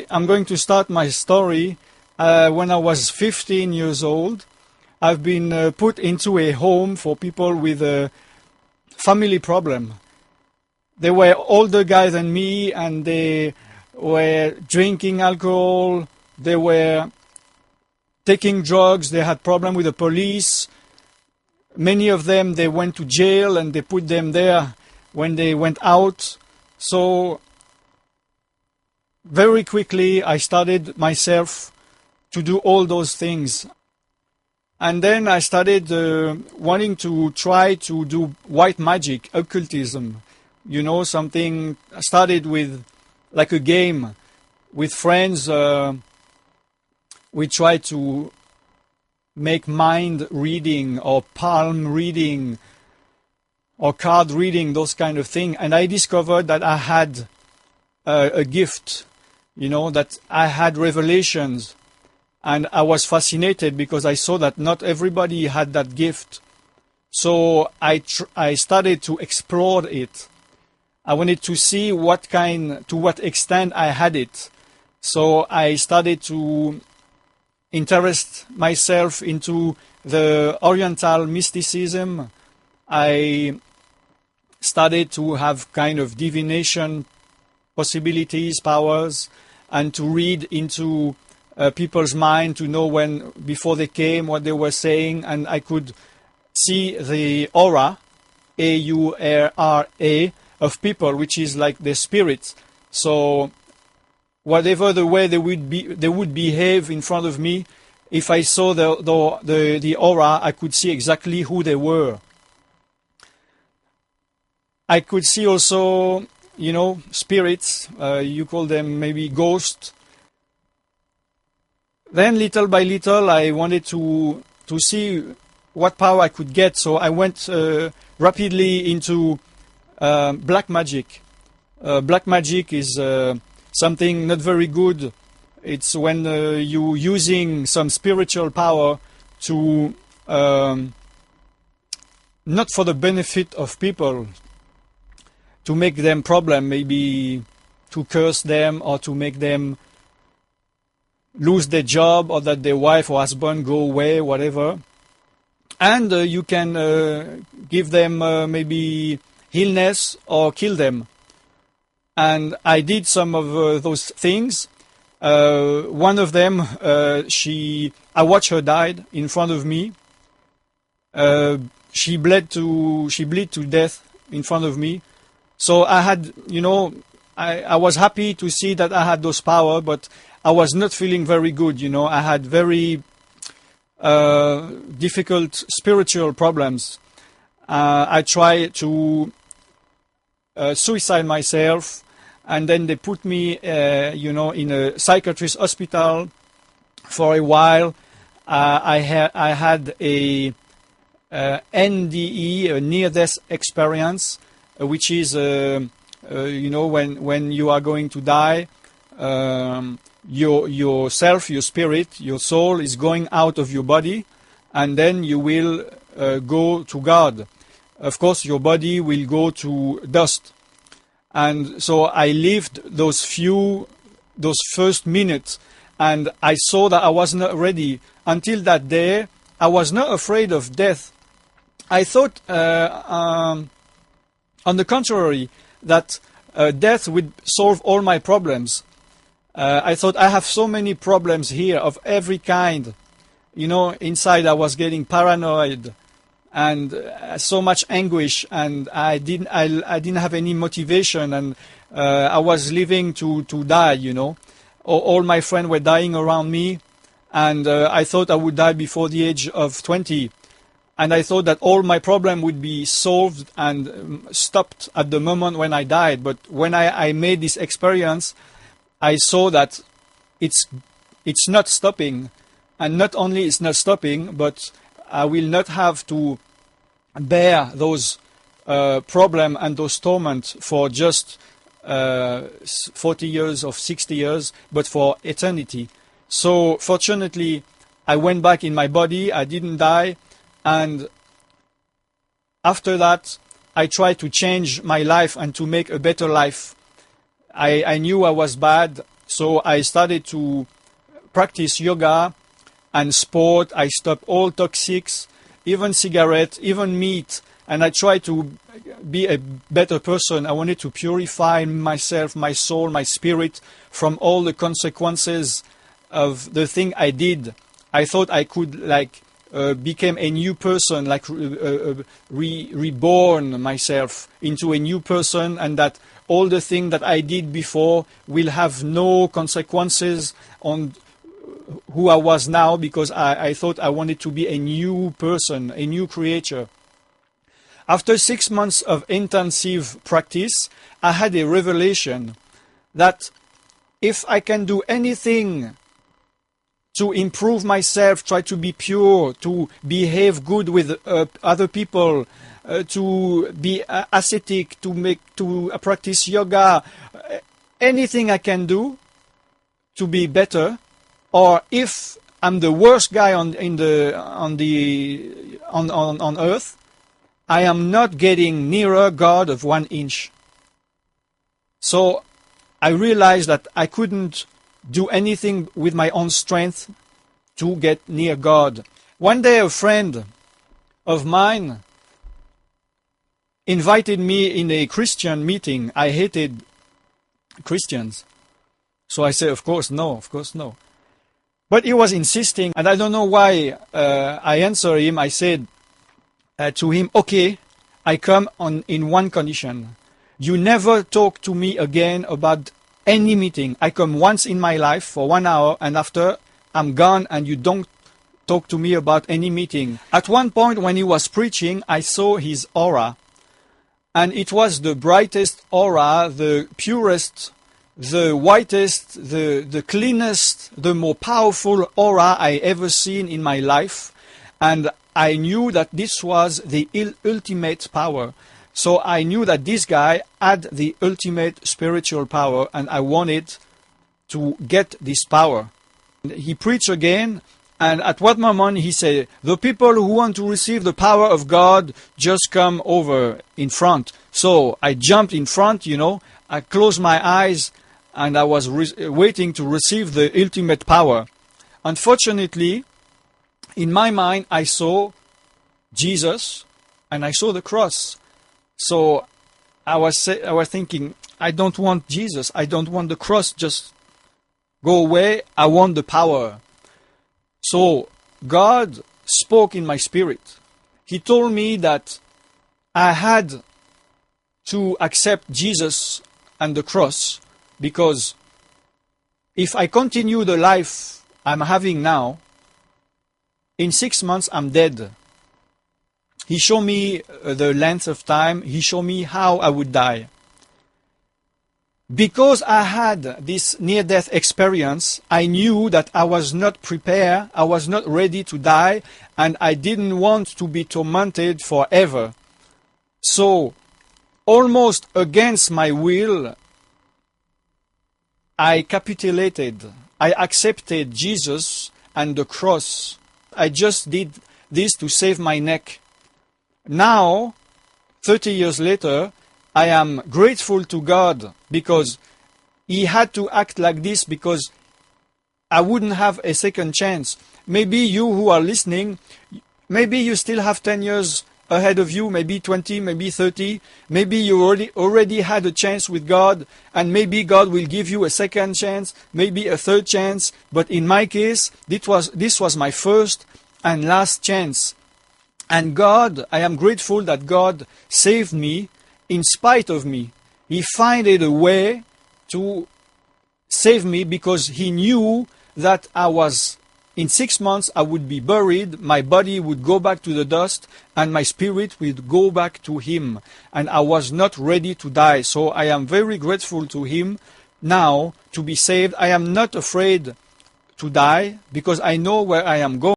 I'm going to start my story. When I was 15 years old, I've been put into a home for people with a family problem. They were older guys than me, and they were drinking alcohol, they were taking drugs, they had problems with the police. Many of them, they went to jail and they put them there when they went out. So very quickly I started myself to do all those things. And then I started wanting to try to do white magic, occultism. You know, something. I started with like a game with friends. We tried to make mind reading or palm reading or card reading, those kind of things. And I discovered that I had a gift, you know, that I had revelations. And I was fascinated because I saw that not everybody had that gift. So I started to explore it. I wanted to see to what extent I had it. So I started to interest myself into the Oriental mysticism. I started to have kind of divination possibilities, powers, and to read into people's mind to know when, before they came, what they were saying, and I could see the aura, A-U-R-A, of people, which is like their spirits. So whatever the way they would behave in front of me, if I saw the aura, I could see exactly who they were. I could see also, you know, spirits, you call them maybe ghosts. Then little by little I wanted to see what power I could get, so I went rapidly into black magic. Black magic is something not very good. It's when you're using some spiritual power to not for the benefit of people, to make them problem, maybe to curse them or to make them lose their job or that their wife or husband go away, whatever. And you can give them maybe illness or kill them. And I did some of those things. One of them, I watched her died in front of me. She bled to death in front of me. So I had, you know, I was happy to see that I had those power, but I was not feeling very good, you know. I had very difficult spiritual problems. I tried to suicide myself, and then they put me, you know, in a psychiatrist hospital for a while. I had a NDE, a near-death experience, which is, you know, when you are going to die, yourself, your spirit, your soul is going out of your body, and then you will go to God. Of course, your body will go to dust. And so I lived those first minutes, and I saw that I was not ready. Until that day, I was not afraid of death. I thought, on the contrary, that death would solve all my problems. I thought, I have so many problems here of every kind. You know, inside I was getting paranoid and so much anguish, and I didn't have any motivation, and I was living to die, you know. All my friends were dying around me, and I thought I would die before the age of 20. And I thought that all my problem would be solved and stopped at the moment when I died. But when I made this experience, I saw that it's not stopping. And not only it's not stopping, but I will not have to bear those problems and those torments for just 40 years or 60 years, but for eternity. So fortunately, I went back in my body. I didn't die. And after that, I tried to change my life and to make a better life. I knew I was bad. So I started to practice yoga and sport. I stopped all toxics, even cigarettes, even meat, and I tried to be a better person. I wanted to purify myself, my soul, my spirit from all the consequences of the thing I did. I thought I could become a new person, reborn myself into a new person, and that all the things that I did before will have no consequences on who I was now, because I thought I wanted to be a new person, a new creature. After 6 months of intensive practice, I had a revelation that if I can do anything to improve myself, try to be pure, to behave good with other people, to be ascetic, to practice yoga, anything I can do to be better, or if I'm the worst guy on earth, I am not getting nearer God of 1 inch. So I realized that I couldn't do anything with my own strength to get near God. One day a friend of mine invited me in a Christian meeting. I hated Christians. So I said, of course no. But he was insisting, and I don't know why I answered him. I said to him, okay, I come in one condition. You never talk to me again about any meeting. I come once in my life for 1 hour, and after I'm gone, and you don't talk to me about any meeting. At one point when he was preaching, I saw his aura, and it was the brightest aura, the purest, the whitest, the cleanest, the more powerful aura I ever seen in my life. And I knew that this was the ultimate power. So I knew that this guy had the ultimate spiritual power, and I wanted to get this power. He preached again, and at what moment he said, the people who want to receive the power of God, just come over in front. So I jumped in front, I closed my eyes, and I was waiting to receive the ultimate power. Unfortunately, in my mind, I saw Jesus and I saw the cross. So I was thinking, I don't want Jesus. I don't want the cross. Just go away. I want the power. So God spoke in my spirit. He told me that I had to accept Jesus and the cross, because if I continue the life I'm having now, in 6 months I'm dead. He showed me the length of time. He showed me how I would die. Because I had this near-death experience, I knew that I was not prepared, I was not ready to die, and I didn't want to be tormented forever. So, almost against my will, I capitulated. I accepted Jesus and the cross. I just did this to save my neck. Now, 30 years later, I am grateful to God because He had to act like this, because I wouldn't have a second chance. Maybe you who are listening, maybe you still have 10 years ahead of you, maybe 20, maybe 30. Maybe you already had a chance with God, and maybe God will give you a second chance, maybe a third chance. But in my case, this was my first and last chance. And God, I am grateful that God saved me in spite of me. He found a way to save me, because He knew that in 6 months I would be buried, my body would go back to the dust, and my spirit would go back to Him. And I was not ready to die. So I am very grateful to Him now to be saved. I am not afraid to die, because I know where I am going.